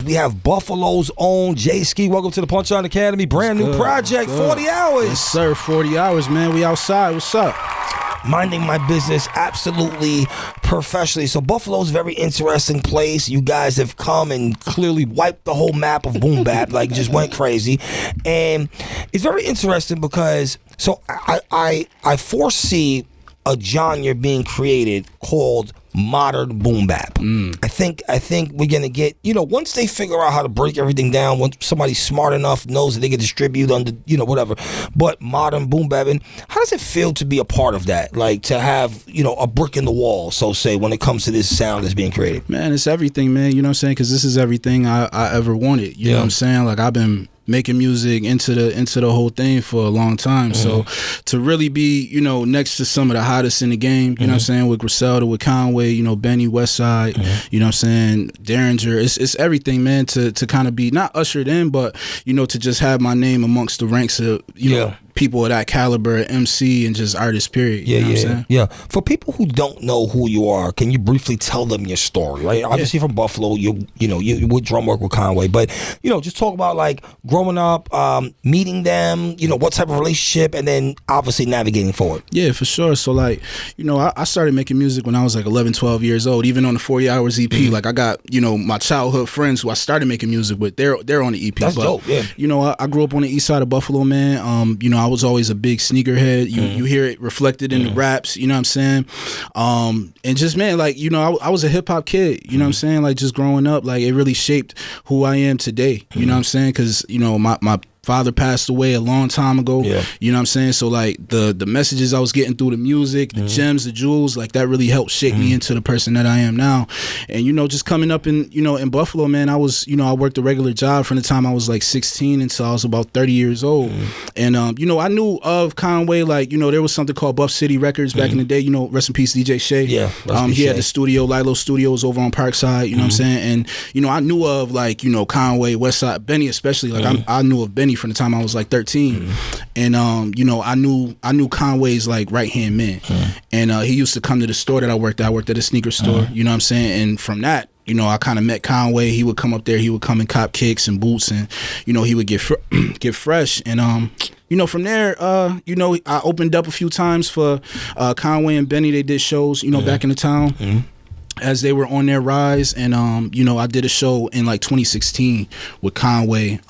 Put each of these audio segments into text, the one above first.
we have Buffalo's own Jae Skeese. Welcome to the Punchline Academy. Brand new project, 40 hours. Yes, sir. 40 hours, man. We outside. What's up? Minding my business absolutely professionally. So Buffalo's a very interesting place. You guys have come and clearly wiped the whole map of boom bap, like just went crazy. And it's very interesting because I foresee a genre being created called modern boom bap. I think we're gonna get, once they figure out how to break everything down, once somebody's smart enough knows that they can distribute under, whatever. But modern boom bap, and how does it feel to be a part of that? Like to have, a brick in the wall, so say, when it comes to this sound that's being created. Man, it's everything, man. You know what I'm saying? Because this is everything I ever wanted. You know what I'm saying? Like I've been making music into the whole thing for a long time. So to really be, next to some of the hottest in the game, you know what I'm saying, with Griselda, with Conway, Benny, Westside, you know what I'm saying, Derringer, it's everything, man, to kind of be not ushered in, but, to just have my name amongst the ranks of, know, people of that caliber, MC and just artist, period. You know what I'm saying? Yeah. For people who don't know who you are, can you briefly tell them your story, right? Obviously from Buffalo, you would drum work with Conway, but, just talk about like growing up, meeting them, what type of relationship, and then obviously navigating forward. Yeah, for sure. So like, I started making music when I was like 11, 12 years old, even on the 40 Hours EP. Like I got, my childhood friends who I started making music with, they're on the EP. That's dope, yeah. I grew up on the east side of Buffalo, man. I was always a big sneakerhead. You hear it reflected in the raps, you know what I'm saying? And just, man, like, I was a hip hop kid, you know what I'm saying? Like just growing up, like it really shaped who I am today, you know what I'm saying? Because, my father passed away a long time ago. You know what I'm saying? So like the messages I was getting through the music, the gems, the jewels, like that really helped shape me into the person that I am now. And just coming up in in Buffalo, man, I was I worked a regular job from the time I was like 16 until I was about 30 years old. And I knew of Conway, like there was something called Buff City Records back in the day. Rest in peace, DJ Shay. He had the studio, Lilo Studios, over on Parkside. You know what I'm saying? And I knew of like Conway, Westside, Benny especially. Like I knew of Benny from the time I was like 13. And I knew Conway's like right hand man. And he used to come to the store that I worked at. I worked at a sneaker store, you know what I'm saying? And from that, I kind of met Conway. He would come up there, he would come and cop kicks and boots, and he would get fresh. And from there, I opened up a few times for Conway and Benny. They did shows, back in the town. As they were on their rise. And I did a show in like 2016 with Conway.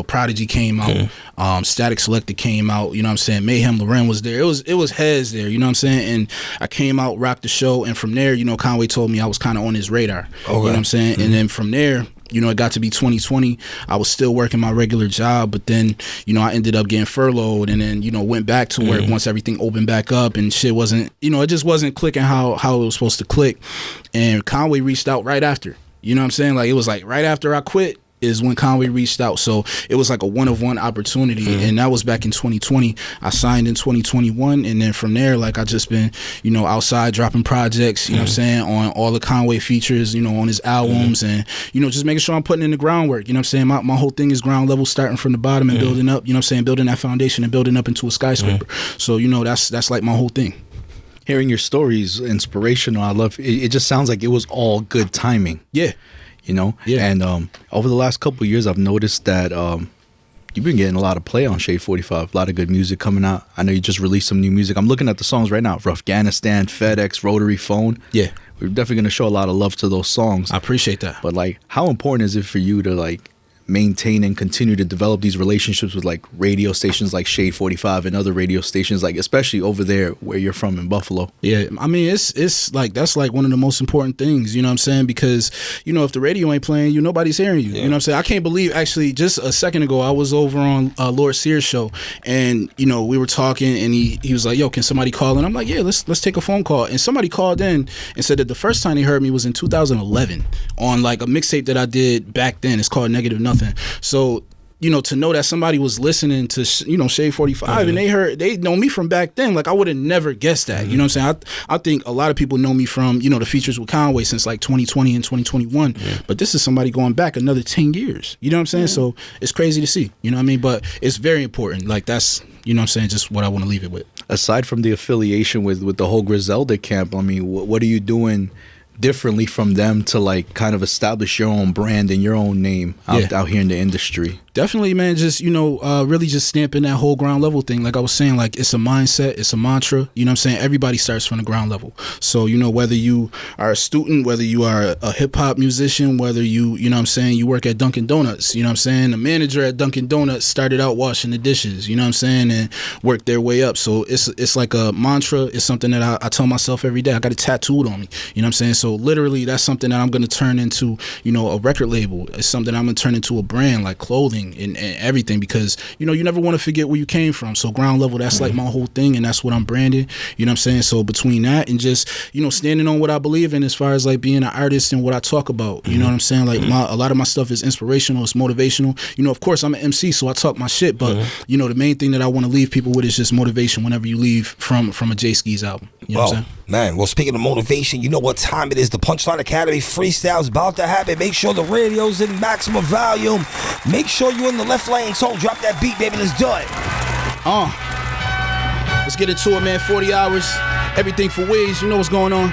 Prodigy came out, Static Selected came out, you know what I'm saying, Mayhem Loren was there. It was heads there, you know what I'm saying? And I came out, rocked the show, and from there, Conway told me I was kind of on his radar. You know what I'm saying? And then from there, it got to be 2020. I was still working my regular job, but then, I ended up getting furloughed, and then, went back to work once everything opened back up, and shit wasn't, it just wasn't clicking how it was supposed to click. And Conway reached out right after, you know what I'm saying? Like, it was like right after I quit is when Conway reached out. So it was like a one-of-one opportunity, and that was back in 2020. I signed in 2021, and then from there, like, I just been, outside dropping projects, you know what I'm saying, on all the Conway features, on his albums, and, just making sure I'm putting in the groundwork, you know what I'm saying? My whole thing is ground level, starting from the bottom and building up, you know what I'm saying, building that foundation and building up into a skyscraper. So, that's like my whole thing. Hearing your stories, inspirational. I love it. It just sounds like it was all good timing. Yeah. And over the last couple of years, I've noticed that you've been getting a lot of play on Shade 45, a lot of good music coming out. I know you just released some new music. I'm looking at the songs right now: Afghanistan, FedEx, Rotary Phone. Yeah, we're definitely going to show a lot of love to those songs. I appreciate that. But like, how important is it for you to like maintain and continue to develop these relationships with like radio stations like Shade 45 and other radio stations, like especially over there where you're from in Buffalo? Yeah, I mean, it's like, that's like one of the most important things, you know what I'm saying? Because, if the radio ain't playing you, nobody's hearing you. You know what I'm saying? I can't believe, actually, just a second ago, I was over on Lord Sears' show, and, we were talking, and he was like, yo, can somebody call in? I'm like, yeah, let's take a phone call. And somebody called in and said that the first time they heard me was in 2011 on like a mixtape that I did back then. It's called Negative Nothing. So, to know that somebody was listening to, Shade 45 and they know me from back then, like I would have never guessed that. You know what I'm saying? I think a lot of people know me from, the features with Conway since like 2020 and 2021. But this is somebody going back another 10 years. You know what I'm saying? So it's crazy to see, you know what I mean? But it's very important. Like that's, you know what I'm saying, just what I want to leave it with. Aside from the affiliation with the whole Griselda camp, I mean, what are you doing differently from them to like kind of establish your own brand and your own name out here in the industry? Definitely, man. Just, really just stamping that whole ground level thing. Like I was saying, like it's a mindset, it's a mantra. You know what I'm saying? Everybody starts from the ground level. So, whether you are a student, whether you are a hip hop musician, whether you know what I'm saying, you work at Dunkin' Donuts, you know what I'm saying? The manager at Dunkin' Donuts started out washing the dishes, you know what I'm saying, and worked their way up. So it's like a mantra. It's something that I tell myself every day. I got it tattooed on me. You know what I'm saying? So literally that's something that I'm going to turn into, a record label. It's something I'm going to turn into a brand, like clothing and everything, because you never want to forget where you came from. So ground level, that's like my whole thing, and that's what I'm branding. You know what I'm saying? So between that and just standing on what I believe in as far as like being an artist and what I talk about, you know what I'm saying? Like a lot of my stuff is inspirational, it's motivational. Of course I'm an MC, so I talk my shit, but the main thing that I want to leave people with is just motivation whenever you leave from a Jae Skeese album. You know what I'm saying? Man, well, speaking of motivation, you know what time it is. The Punchline Academy freestyle is about to happen. Make sure the radio's in maximum volume. Make sure you're in the left lane. So drop that beat, baby. Let's do it. Let's get into it, man. 40 hours. Everything for Wiz. You know what's going on.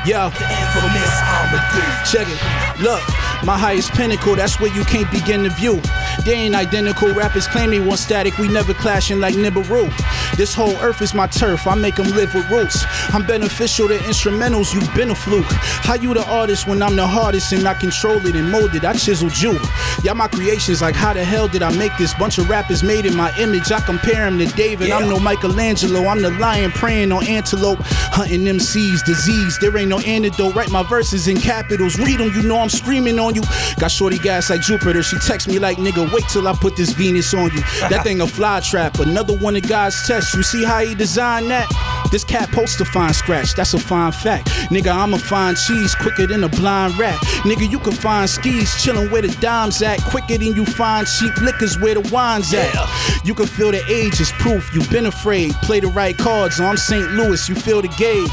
Yo. The Inphamus Amadeuz. Check it. Look. My highest pinnacle, that's where you can't begin to view. They ain't identical, rappers claim they want static, we never clashing like Nibiru. This whole earth is my turf, I make them live with roots. I'm beneficial to instrumentals, you've been a fluke. How you the artist when I'm the hardest and I control it and mold it, I chiseled you. Y'all my creations, like how the hell did I make this? Bunch of rappers made in my image, I compare him to David. I'm no Michelangelo, I'm the lion preying on antelope. Hunting MCs, disease, there ain't no antidote. Write my verses in capitals, read them, you know I'm screaming on you. Got shorty gas like Jupiter, she text me like, nigga, wait till I put this Venus on you. That thing a fly trap, another one of God's tests. You see how he designed that? This cat posts to find scratch, that's a fine fact. Nigga, I'ma find cheese quicker than a blind rat. Nigga, you can find skis chillin' where the dimes at, quicker than you find cheap liquors where the wine's at. You can feel the age is proof, you been afraid. Play the right cards, I'm St. Louis, you feel the gauge.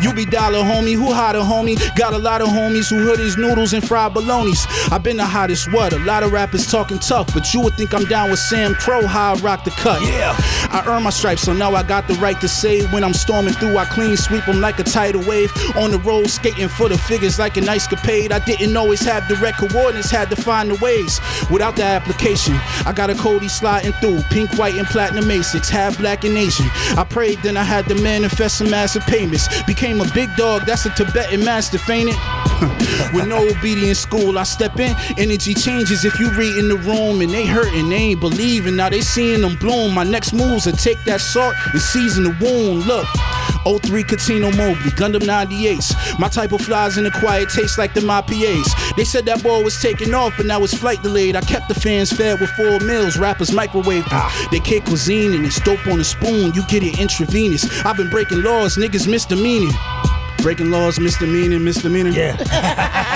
You be dollar homie, who hotter homie? Got a lot of homies who hood his noodles and fried bolognas. I been the hottest what? A lot of rappers talking tough, but you would think I'm down with Sam Crow, how I rock the cut. I earned my stripes, so now I got the right to say. When I'm storming through, I clean sweep them like a tidal wave. On the road, skating for the figures like an ice capade. I didn't always have direct coordinates, had to find the ways. Without the application, I got a Cody sliding through. Pink, white, and platinum Asics, half black and Asian. I prayed, then I had to manifest some massive payments. Became a big dog, that's a Tibetan mastiff, ain't it? With no obedience school, I step in, energy changes if you read in the room. And they hurting, they ain't believing, now they seeing them bloom. My next moves are take that salt and season the wound. Look, 03 Catino Mobley, Gundam 98s. My type of flies in the quiet taste like the IPAs. They said that ball was taking off, but now it's flight delayed. I kept the fans fed with 4 meals, rappers microwave. They kick cuisine and it's dope on a spoon. You get it intravenous. I've been breaking laws, niggas misdemeanor. Breaking laws, misdemeanor. Yeah.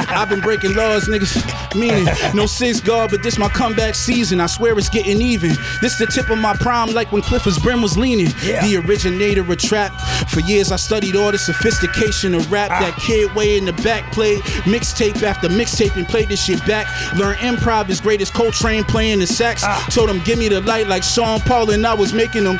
I've been breaking laws, niggas. Meaning, no 6 guard, but this my comeback season. I swear it's getting even. This the tip of my prime, like when Clifford's brim was leaning. The originator of trap. For years I studied all the sophistication of rap. That kid way in the back played mixtape after mixtape and played this shit back. Learned improv as great as Coltrane playing the sax. Told him give me the light like Sean Paul, and I was making them.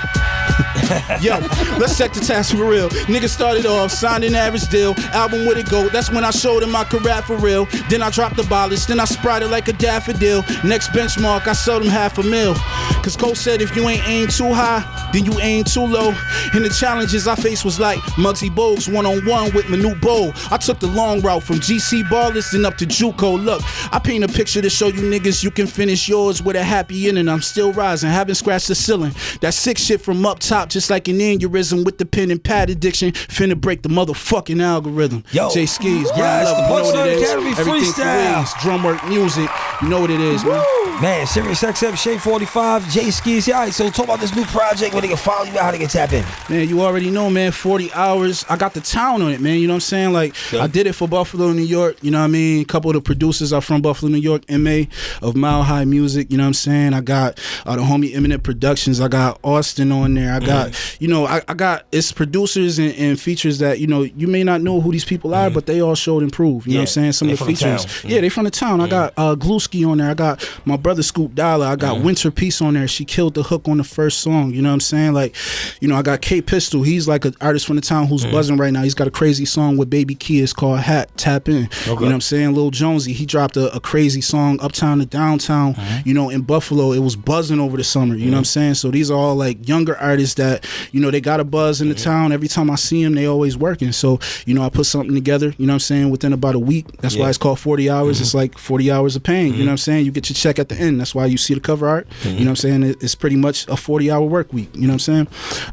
Yo, let's check the task for real. Nigga started off, signed an average deal. Album with a go, that's when I showed him I could rap for real. Then I dropped the ballast, then I sprouted like a daffodil. Next benchmark, I sold him $500,000. Cause Cole said if you ain't aim too high, then you aim too low. And the challenges I faced was like Muggsy Bogues one-on-one with Manute Bol. I took the long route from GC Ballers and up to JUCO. Look, I paint a picture to show you niggas you can finish yours with a happy ending. I'm still rising, haven't scratched the ceiling. That sick shit from up top, just like an aneurysm with the pen and pad addiction. Finna break the motherfucking algorithm. Yo, Jae Skeese, yeah, it's the Punchline Academy Everything freestyle. Drumwork Music, you know what it is, man. Man, SiriusXM, Shade 45, Jae Skeese. All right, so talk about this new project, where they can follow you, how they can tap in. Man, you already know, man, 40 hours. I got the town on it, man, you know what I'm saying? Like, I did it for Buffalo, New York, you know what I mean? A couple of the producers are from Buffalo, New York, MA of Mile High Music, you know what I'm saying? I got the homie Eminent Productions. I got Austin on there. there. I got, you know, I got, it's producers and features that, you know, you may not know who these people are, but they all showed improve. You know what I'm saying? Some of the features. Yeah, they from the town. I got Gluski on there. I got my brother Scoop Dollar. I got Winter Peace on there. She killed the hook on the first song. You know what I'm saying? Like, you know, I got K Pistol. He's like an artist from the town who's buzzing right now. He's got a crazy song with Baby Key. It's called Hat, Tap In. Okay. You know what I'm saying? Lil Jonesy, he dropped a crazy song, Uptown to Downtown, you know, in Buffalo. It was buzzing over the summer. You know what I'm saying? So these are all like younger artists that, you know, they got a buzz in the town. Every time I see them, they always working. So, you know, I put something together, you know what I'm saying, within about a week. That's why it's called 40 hours. It's like 40 hours of pain. You know what I'm saying? You get your check at the end. That's why you see the cover art. You know what I'm saying? It's pretty much a 40-hour work week. You know what I'm saying?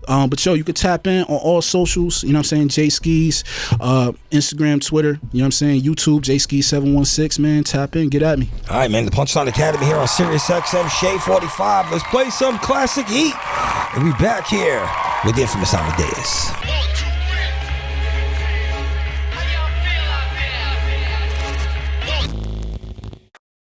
But yo, you could tap in on all socials. You know what I'm saying? Jae Skeese, Instagram, Twitter. You know what I'm saying? YouTube, Jae Skeese 716. Man, tap in, get at me. All right, man. The Punchline Academy here on SiriusXM, Shade 45. Let's play some classic heat. And we back here with the Inphamus Amadeuz.